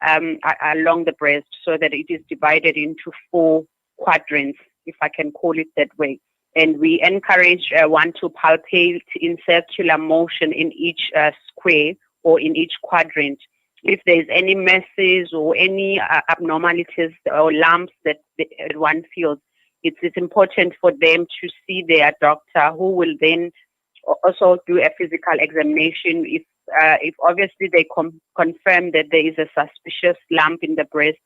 along the breast so that it is divided into 4 quadrants, if I can call it that way. And we encourage one to palpate in circular motion in each square or in each quadrant. If there's any masses or any abnormalities or lumps that one feels, it's important for them to see their doctor, who will then also do a physical examination. If obviously they confirm that there is a suspicious lump in the breast,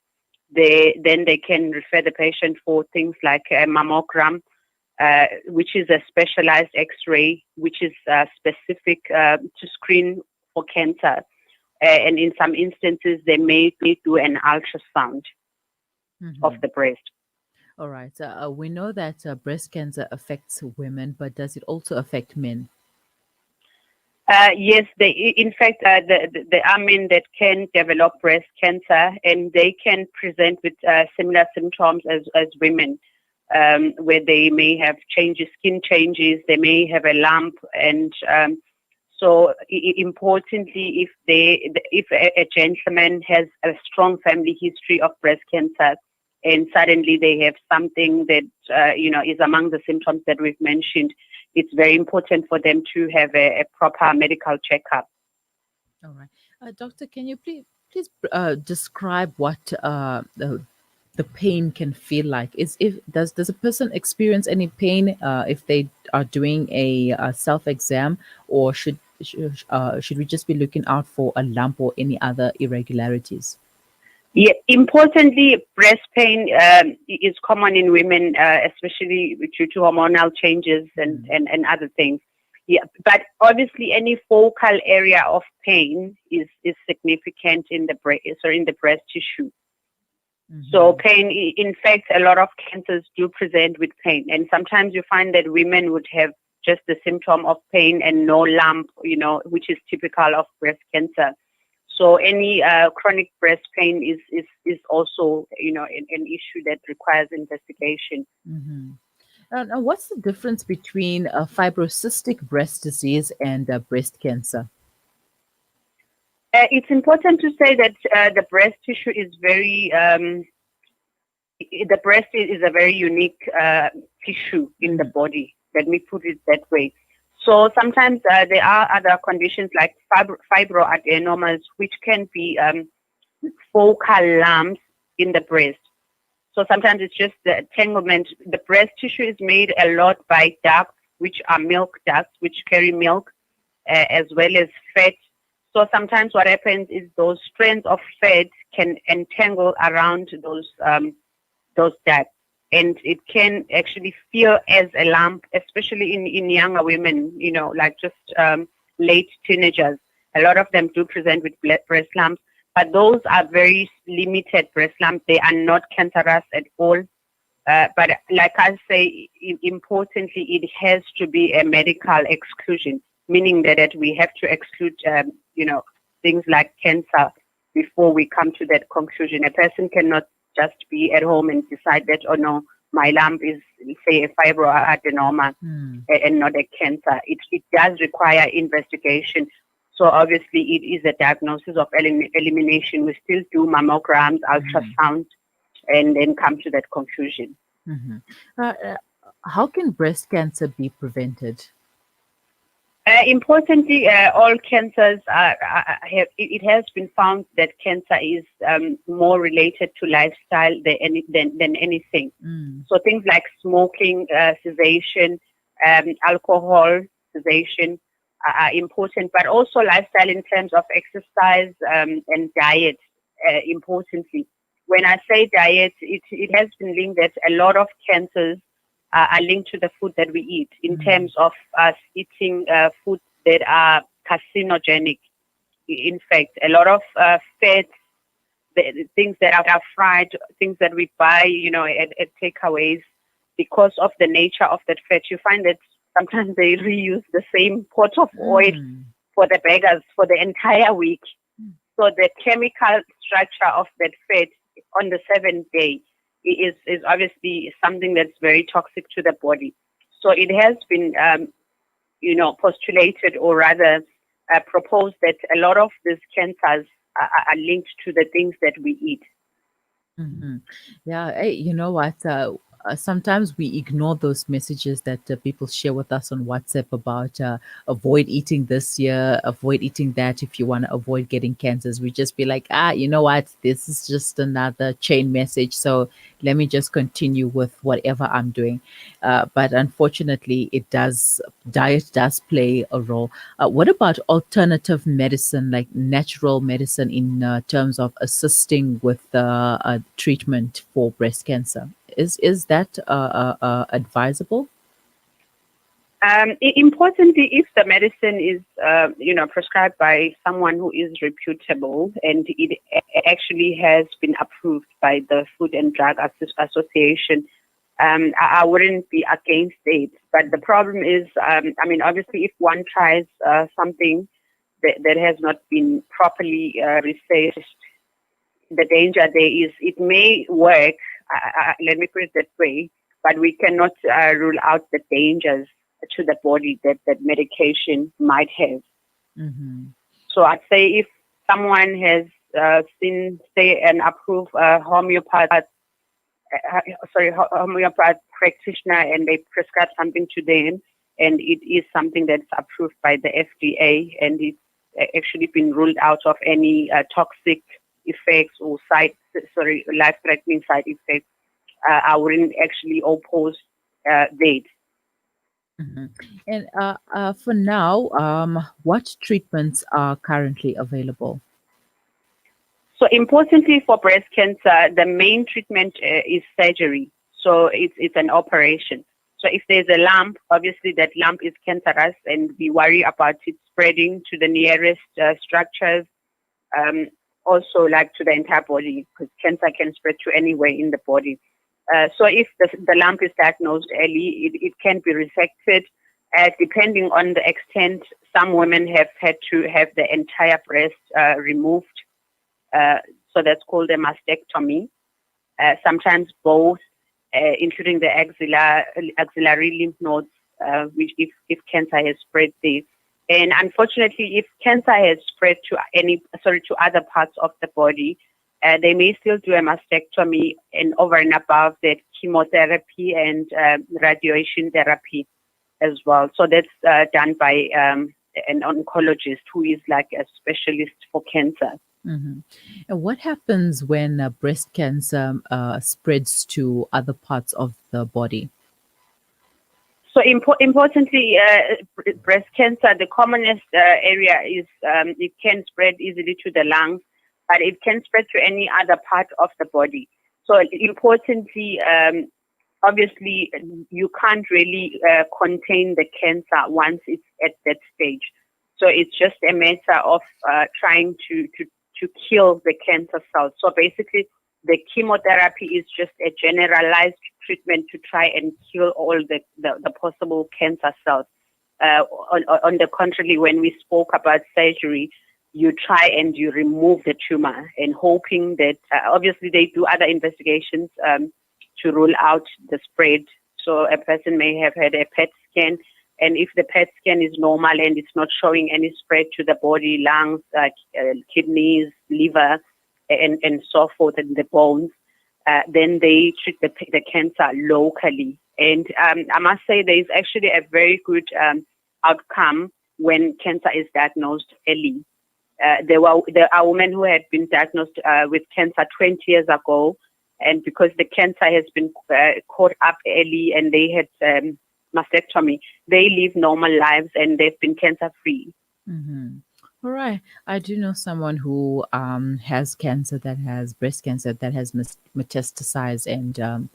then they can refer the patient for things like a mammogram, which is a specialized X-ray, which is specific to screen for cancer. And in some instances, they may do an ultrasound of the breast. All right. We know that breast cancer affects women, but does it also affect men? Yes, in fact, there are men that can develop breast cancer, and they can present with similar symptoms as women, where they may have skin changes, they may have a lump, and so importantly, if a gentleman has a strong family history of breast cancer, and suddenly they have something that is among the symptoms that we've mentioned, it's very important for them to have a proper medical checkup. All right. Doctor, can you please describe what the pain can feel like? Does a person experience any pain if they are doing a self exam, or should we just be looking out for a lump or any other irregularities? Yeah, importantly, breast pain is common in women, especially due to hormonal changes and other things. Yeah, but obviously, any focal area of pain is significant in the breast tissue. So pain, in fact, a lot of cancers do present with pain, and sometimes you find that women would have just the symptom of pain and no lump, which is typical of breast cancer. So any chronic breast pain is also, an issue that requires investigation. Now, what's the difference between fibrocystic breast disease and breast cancer? It's important to say that the breast tissue is the breast is a very unique tissue in the body. Let me put it that way. So sometimes there are other conditions like fibroadenomas, which can be focal lumps in the breast. So sometimes it's just the entanglement. The breast tissue is made a lot by ducts, which are milk ducts, which carry milk, as well as fat. So sometimes what happens is those strands of fat can entangle around those ducts, and it can actually feel as a lump, especially in younger women, like just late teenagers. A lot of them do present with breast lumps, but those are very limited breast lumps. They are not cancerous at all. But like I say, importantly, it has to be a medical exclusion, meaning that we have to exclude, things like cancer before we come to that conclusion. A person cannot just be at home and decide that, oh no, my lump is, say, a fibroadenoma and not a cancer. It does require investigation. So obviously it is a diagnosis of elimination. We still do mammograms, ultrasound, and then come to that conclusion. How can breast cancer be prevented? Importantly, all cancers it has been found that cancer is more related to lifestyle than anything. So things like smoking cessation, alcohol cessation are important, but also lifestyle in terms of exercise and diet. Importantly, when I say diet, it has been linked that a lot of cancers are linked to the food that we eat, in terms of us eating food that are carcinogenic. In fact, a lot of fats, things that are fried, things that we buy, at takeaways, because of the nature of that fat, you find that sometimes they reuse the same pot of oil for the beggars for the entire week. So the chemical structure of that fat on the 7th day is obviously something that's very toxic to the body. So it has been, postulated, or rather proposed, that a lot of these cancers are linked to the things that we eat. Hmm. Yeah, hey, you know what? Sometimes we ignore those messages that people share with us on WhatsApp about avoid eating this year, avoid eating that if you want to avoid getting cancers. We just be like, you know what? This is just another chain message. So let me just continue with whatever I'm doing. But unfortunately, diet does play a role. What about alternative medicine, like natural medicine, in terms of assisting with treatment for breast cancer? Is that advisable? Importantly, if the medicine is, prescribed by someone who is reputable and it actually has been approved by the Food and Drug Association, I wouldn't be against it. But the problem is, obviously, if one tries something that has not been properly researched, the danger there is it may work. Let me put it that way, but we cannot rule out the dangers to the body that medication might have. Mm-hmm. So I'd say if someone has seen, say, an approved homeopath practitioner, and they prescribe something to them, and it is something that's approved by the FDA, and it's actually been ruled out of any toxic effects or life-threatening side effects, I wouldn't actually oppose that. Mm-hmm. And for now, what treatments are currently available? So importantly for breast cancer, the main treatment is surgery. So it's an operation. So if there's a lump, obviously that lump is cancerous, and we worry about it spreading to the nearest structures, also like to the entire body, because cancer can spread to anywhere in the body. So if the lump is diagnosed early, it can be resected. Depending on the extent, some women have had to have the entire breast removed. So that's called a mastectomy. Sometimes both, including the axillary lymph nodes, which if cancer has spread there. And unfortunately, if cancer has spread to other parts of the body, they may still do a mastectomy, and over and above that, chemotherapy and radiation therapy as well. So that's done by an oncologist who is like a specialist for cancer. Mm-hmm. And what happens when breast cancer spreads to other parts of the body? So importantly, breast cancer, the commonest area is it can spread easily to the lungs, but it can spread to any other part of the body. So importantly, obviously, you can't really contain the cancer once it's at that stage. So it's just a matter of trying to kill the cancer cells. So basically, the chemotherapy is just a generalized treatment to try and kill all the possible cancer cells. On the contrary, when we spoke about surgery, you try and you remove the tumor, and hoping that obviously they do other investigations to rule out the spread. So a person may have had a PET scan, and if the PET scan is normal and it's not showing any spread to the body, lungs, kidneys, liver, and so forth, and the bones, then they treat the cancer locally. And I must say there is actually a very good outcome when cancer is diagnosed early. There are women who had been diagnosed with cancer 20 years ago, and because the cancer has been caught up early and they had mastectomy, they live normal lives and they've been cancer-free. Mm-hmm. All right. I do know someone who has cancer, that has breast cancer that has metastasized, and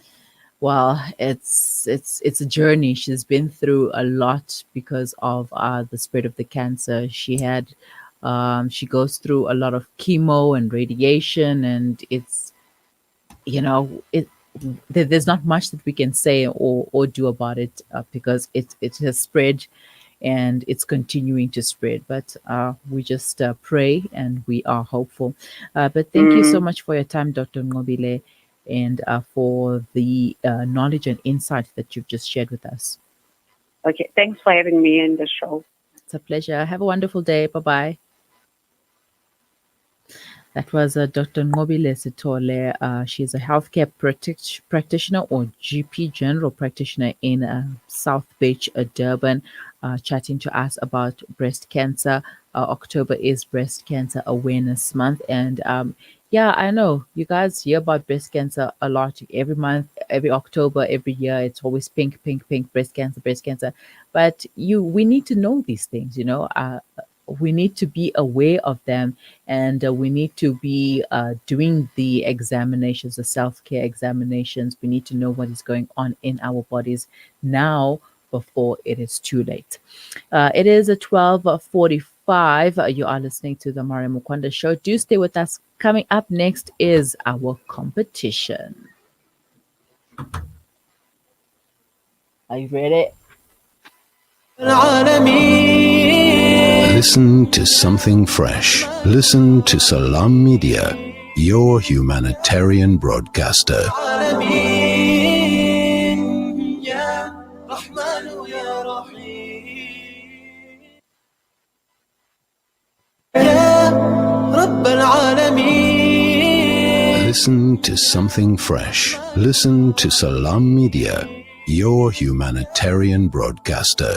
well, it's a journey. She's been through a lot because of the spread of the cancer. She goes through a lot of chemo and radiation, and it's, you know, there's not much that we can say or do about it because it has spread, and it's continuing to spread. But we just pray, and we are hopeful. But thank you so much for your time, Dr. Ngobile, and for the knowledge and insight that you've just shared with us. Okay, thanks for having me in the show. It's a pleasure. Have a wonderful day. Bye-bye. That was Dr. Ngobile Sitole. She's a healthcare practitioner or GP general practitioner in South Beach, Durban, chatting to us about breast cancer. October is Breast Cancer Awareness Month. And yeah, I know you guys hear about breast cancer a lot every month, every October, every year. It's always pink, pink, pink, breast cancer, breast cancer. But we need to know these things, we need to be aware of them, and we need to be doing the examinations, the self-care examinations. We need to know what is going on in our bodies now before it is too late. It is a 12:45. You are listening to the Mario Mukwanda Show. Do stay with us. Coming up next is our competition. Are you ready? Listen to something fresh. Listen to Salam Media, your humanitarian broadcaster. Listen to something fresh. Listen to Salam Media, your humanitarian broadcaster.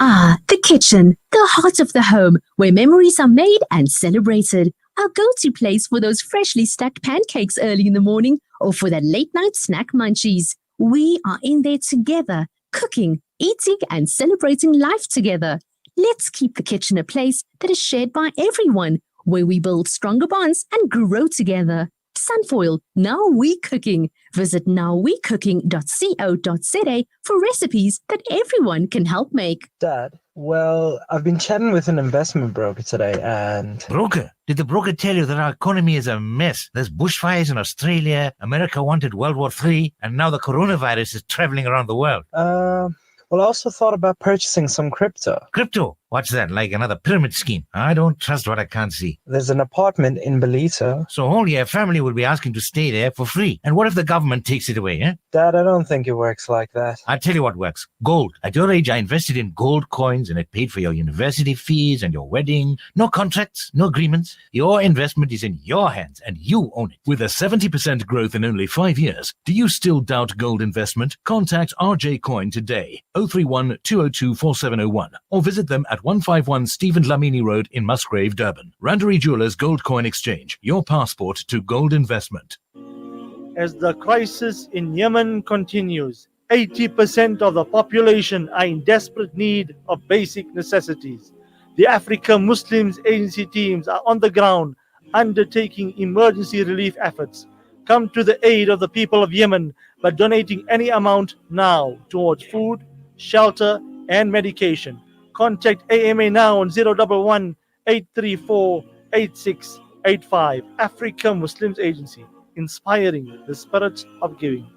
Ah, the kitchen, the heart of the home, where memories are made and celebrated. Our go-to place for those freshly stacked pancakes early in the morning or for that late-night snack munchies. We are in there together, cooking, eating, and celebrating life together. Let's keep the kitchen a place that is shared by everyone, where we build stronger bonds and grow together. Sunfoil, Now We Cooking. Visit nowwecooking.co.za for recipes that everyone can help make. Dad, well, I've been chatting with an investment broker today and... Broker? Did the broker tell you that our economy is a mess? There's bushfires in Australia, America wanted World War III, and now the coronavirus is traveling around the world. Well, I also thought about purchasing some crypto. Crypto? What's that, like another pyramid scheme? I don't trust what I can't see. There's an apartment in Belito. So all your family will be asking to stay there for free. And what if the government takes it away, eh? Dad, I don't think it works like that. I'll tell you what works. Gold. At your age, I invested in gold coins and it paid for your university fees and your wedding. No contracts, no agreements. Your investment is in your hands and you own it. With a 70% growth in only 5 years, do you still doubt gold investment? Contact RJ Coin today, 031 202 4701, or visit them at 151 Stephen Lamini Road in Musgrave, Durban. Randery Jewelers Gold Coin Exchange, your passport to gold investment. As the crisis in Yemen continues, 80% of the population are in desperate need of basic necessities. The Africa Muslims Agency teams are on the ground undertaking emergency relief efforts. Come to the aid of the people of Yemen by donating any amount now towards food, shelter, and medication. Contact AMA now on 011 834 8685. Africa Muslims Agency, inspiring the spirit of giving.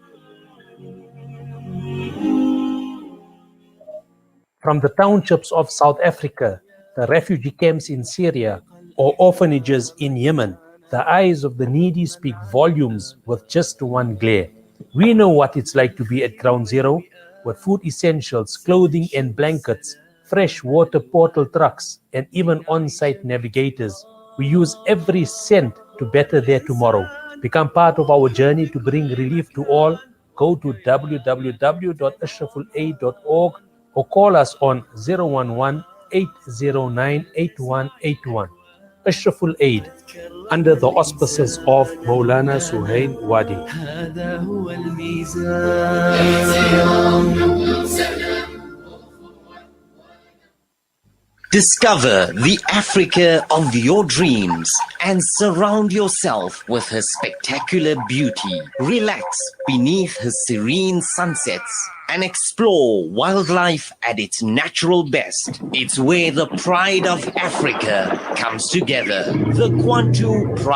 From the townships of South Africa, the refugee camps in Syria, or orphanages in Yemen, the eyes of the needy speak volumes with just one glare. We know what it's like to be at ground zero, with food essentials, clothing and blankets, fresh water portal trucks, and even on-site navigators. We use every cent to better their tomorrow. Become part of our journey to bring relief to all. Go to www.ashrafulaid.org or call us on 011-809-8181. Ashraful Aid, under the auspices of Maulana Suhail Wadi. Discover the Africa of your dreams and surround yourself with her spectacular beauty. Relax beneath her serene sunsets and explore wildlife at its natural best. It's where the pride of Africa comes together. The Kwantu Pride